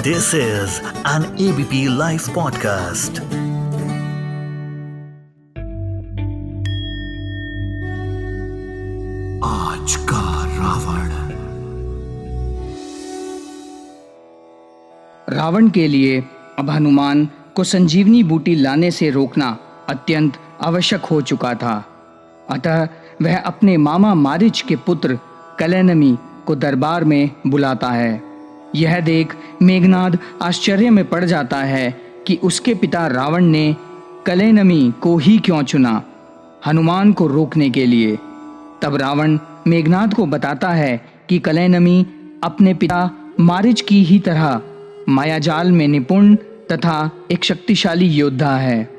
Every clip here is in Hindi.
This is an ABP Life podcast. आज का रावण। रावण के लिए अब हनुमान को संजीवनी बूटी लाने से रोकना अत्यंत आवश्यक हो चुका था। अतः वह अपने मामा मारीच के पुत्र कलनेमी को दरबार में बुलाता है। यह देख मेघनाद आश्चर्य में पड़ जाता है कि उसके पिता रावण ने कलनेमी को ही क्यों चुना हनुमान को रोकने के लिए। तब रावण मेघनाद को बताता है कि कलनेमी अपने पिता मारीच की ही तरह मायाजाल में निपुण तथा एक शक्तिशाली योद्धा है।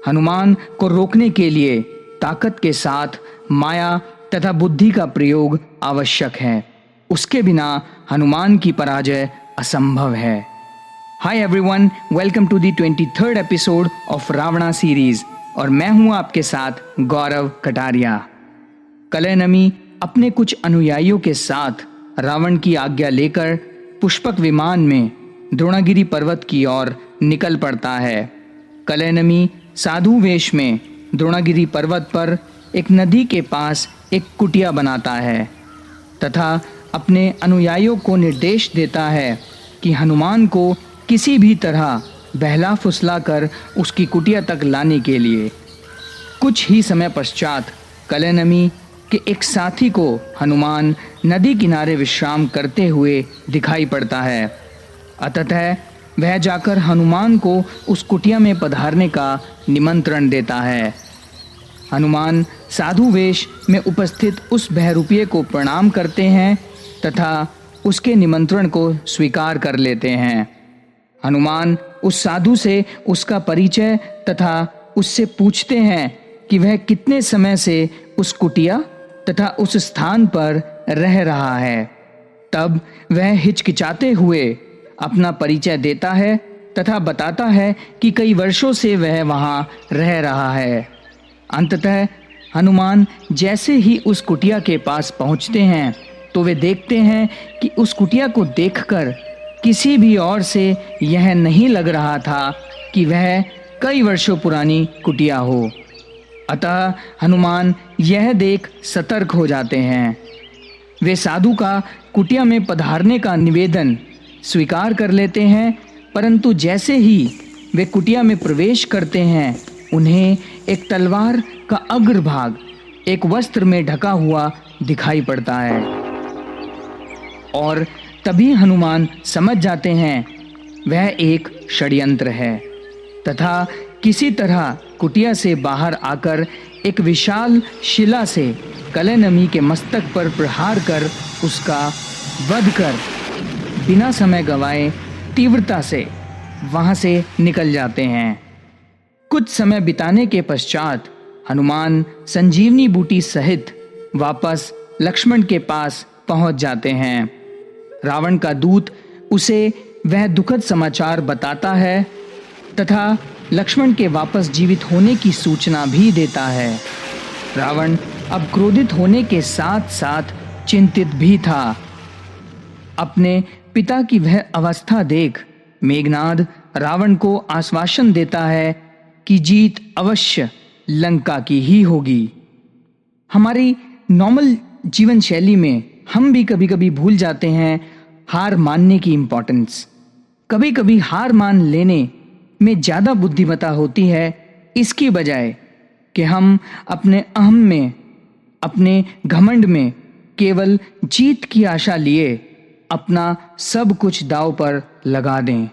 हनुमान को रोकने के लिए ताकत के साथ माया तथा बुद्धि का प्रयोग आवश्यक है। उसके बिना हनुमान की पराजय असंभव है। Hi everyone, welcome to the 23rd episode of Ravana series और मैं हूं आपके साथ गौरव कटारिया। कलनेमी अपने कुछ अनुयायियों के साथ रावण की आज्ञा लेकर पुष्पक विमान में द्रोणागिरी पर्वत की ओर निकल पड़ता है। कलनेमी साधु वेश में द्रोणागिरी पर्वत पर एक नदी के पास एक कुटिया बनाता है तथा अपने अनुयायियों को निर्देश देता है कि हनुमान को किसी भी तरह बहला फुसला कर उसकी कुटिया तक लाने के लिए। कुछ ही समय पश्चात कलनेमी के एक साथी को हनुमान नदी किनारे विश्राम करते हुए दिखाई पड़ता है। अतः वह जाकर हनुमान को उस कुटिया में पधारने का निमंत्रण देता है। हनुमान साधु वेश में उपस्थित उस बहरूपिये को प्रणाम करते हैं तथा उसके निमंत्रण को स्वीकार कर लेते हैं। हनुमान उस साधु से उसका परिचय तथा उससे पूछते हैं कि वह कितने समय से उस कुटिया तथा उस स्थान पर रह रहा है। तब वह हिचकिचाते हुए अपना परिचय देता है तथा बताता है कि कई वर्षों से वह वहां रह रहा है। अंततः हनुमान जैसे ही उस कुटिया के पास पहुंचते हैं तो वे देखते हैं कि उस कुटिया को देखकर किसी भी और से यह नहीं लग रहा था कि वह कई वर्षों पुरानी कुटिया हो। अतः हनुमान यह देख सतर्क हो जाते हैं। वे साधु का कुटिया में पधारने का निवेदन स्वीकार कर लेते हैं, परंतु जैसे ही वे कुटिया में प्रवेश करते हैं उन्हें एक तलवार का अग्रभाग एक वस्त्र में ढका हुआ दिखाई पड़ता है और तभी हनुमान समझ जाते हैं वह एक षड्यंत्र है तथा किसी तरह कुटिया से बाहर आकर एक विशाल शिला से कलनेमी के मस्तक पर प्रहार कर उसका वध कर बिना समय गंवाए तीव्रता से वहां से निकल जाते हैं। कुछ समय बिताने के पश्चात हनुमान संजीवनी बूटी सहित वापस लक्ष्मण के पास पहुंच जाते हैं। रावण का दूत उसे वह दुखद समाचार बताता है तथा लक्ष्मण के वापस जीवित होने की सूचना भी देता है। रावण अब क्रोधित होने के साथ साथ चिंतित भी था। अपने पिता की वह अवस्था देख मेघनाद रावण को आश्वासन देता है कि जीत अवश्य लंका की ही होगी। हमारी नॉर्मल जीवन शैली में हम भी कभी-कभी भूल जाते हैं हार मानने की इम्पोर्टेंस। कभी-कभी हार मान लेने में ज़्यादा बुद्धिमत्ता होती है, इसकी बजाय कि हम अपने अहम में, अपने घमंड में केवल जीत की आशा लिए अपना सब कुछ दांव पर लगा दें।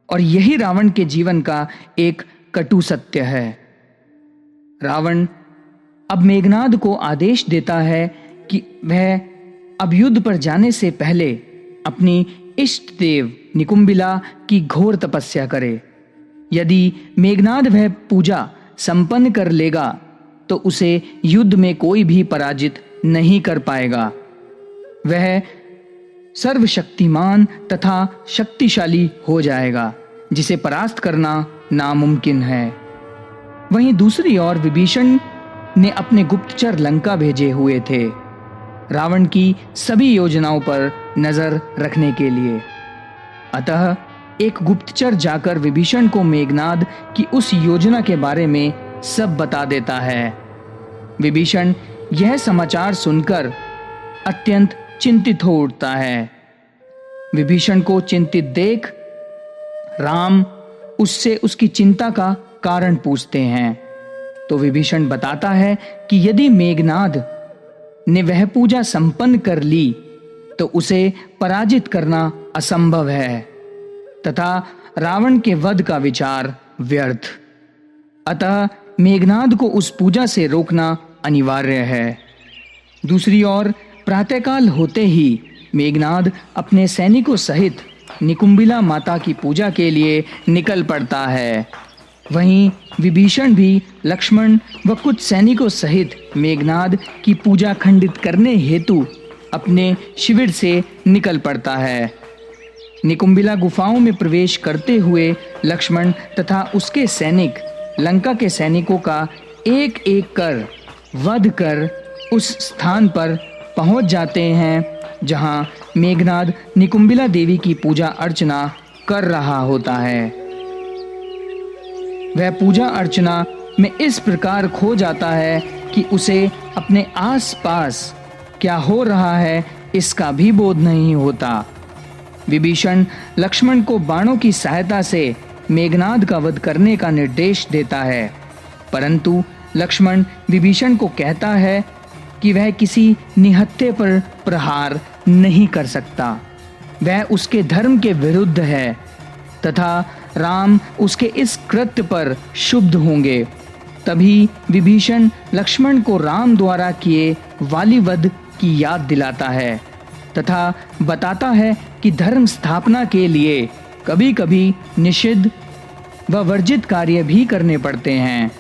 और यही रावण के जीवन का एक कटु सत्य है। रावण अब मेघनाद को आदेश देता है कि वह अब युद्ध पर जाने से पहले अपनी इष्ट देव निकुंबिला की घोर तपस्या करे। यदि मेघनाद वह पूजा संपन्न कर लेगा तो उसे युद्ध में कोई भी पराजित नहीं कर पाएगा। वह सर्वशक्तिमान तथा शक्तिशाली हो जाएगा जिसे परास्त करना नामुमकिन है। वहीं दूसरी ओर विभीषण ने अपने गुप्तचर लंका भेजे हुए थे रावण की सभी योजनाओं पर नजर रखने के लिए। अतः एक गुप्तचर जाकर विभीषण को मेघनाद की उस योजना के बारे में सब बता देता है। विभीषण यह समाचार सुनकर अत्यंत चिंतित हो उठता है। विभीषण को चिंतित देख राम उससे उसकी चिंता का कारण पूछते हैं। तो विभीषण बताता है कि यदि मेघनाद ने वह पूजा संपन्न कर ली तो उसे पराजित करना असंभव है तथा रावण के वध का विचार व्यर्थ। अतः मेघनाद को उस पूजा से रोकना अनिवार्य है। दूसरी ओर प्रातःकाल होते ही मेघनाद अपने सैनिकों सहित निकुंबिला माता की पूजा के लिए निकल पड़ता है। वहीं विभीषण भी लक्ष्मण व कुछ सैनिकों सहित मेघनाद की पूजा खंडित करने हेतु अपने शिविर से निकल पड़ता है। निकुंबिला गुफाओं में प्रवेश करते हुए लक्ष्मण तथा उसके सैनिक लंका के सैनिकों का एक एक कर वध कर उस स्थान पर पहुंच जाते हैं जहां मेघनाद निकुंबिला देवी की पूजा अर्चना कर रहा होता है। वह पूजा अर्चना में इस प्रकार खो जाता है कि उसे अपने आसपास क्या हो रहा है इसका भी बोध नहीं होता। विभीषण लक्ष्मण को बाणों की सहायता से मेघनाद का वध करने का निर्देश देता है, परंतु लक्ष्मण विभीषण को कहता है कि वह किसी निहत्थे पर प्रहार नहीं कर सकता, वह उसके धर्म के विरुद्ध है तथा राम उसके इस कृत्य पर क्षुब्ध होंगे। तभी विभीषण लक्ष्मण को राम द्वारा किए वाली वध की याद दिलाता है तथा बताता है कि धर्म स्थापना के लिए कभी-कभी निषिद्ध व वर्जित कार्य भी करने पड़ते हैं।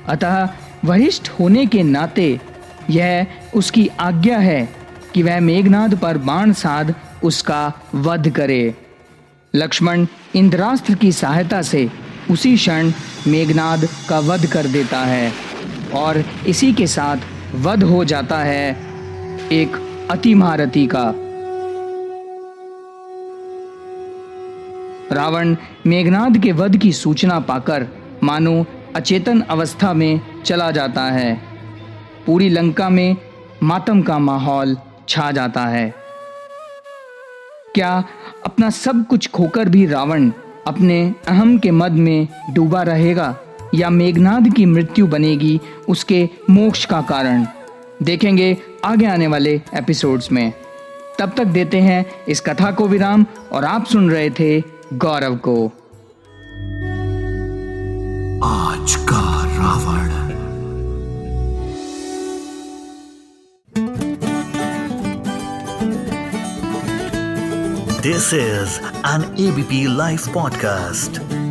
अतः वरिष्ठ होने के नाते यह उसकी आज्ञा है कि वह मेघनाद पर बाण साध उसका वध करे। लक्ष्मण इंद्रास्त्र की सहायता से उसी क्षण मेघनाद का वध कर देता है और इसी के साथ वध हो जाता है एक अति महारथी का। रावण मेघनाद के वध की सूचना पाकर मानो अचेतन अवस्था में चला जाता है। पूरी लंका में मातम का माहौल छा जाता है। क्या अपना सब कुछ खोकर भी रावण अपने अहम के मद में डूबा रहेगा या मेघनाद की मृत्यु बनेगी उसके मोक्ष का कारण? देखेंगे आगे आने वाले एपिसोड्स में। तब तक देते हैं इस कथा को विराम और आप सुन रहे थे गौरव को। आज का Ravan. This is an ABP Life podcast.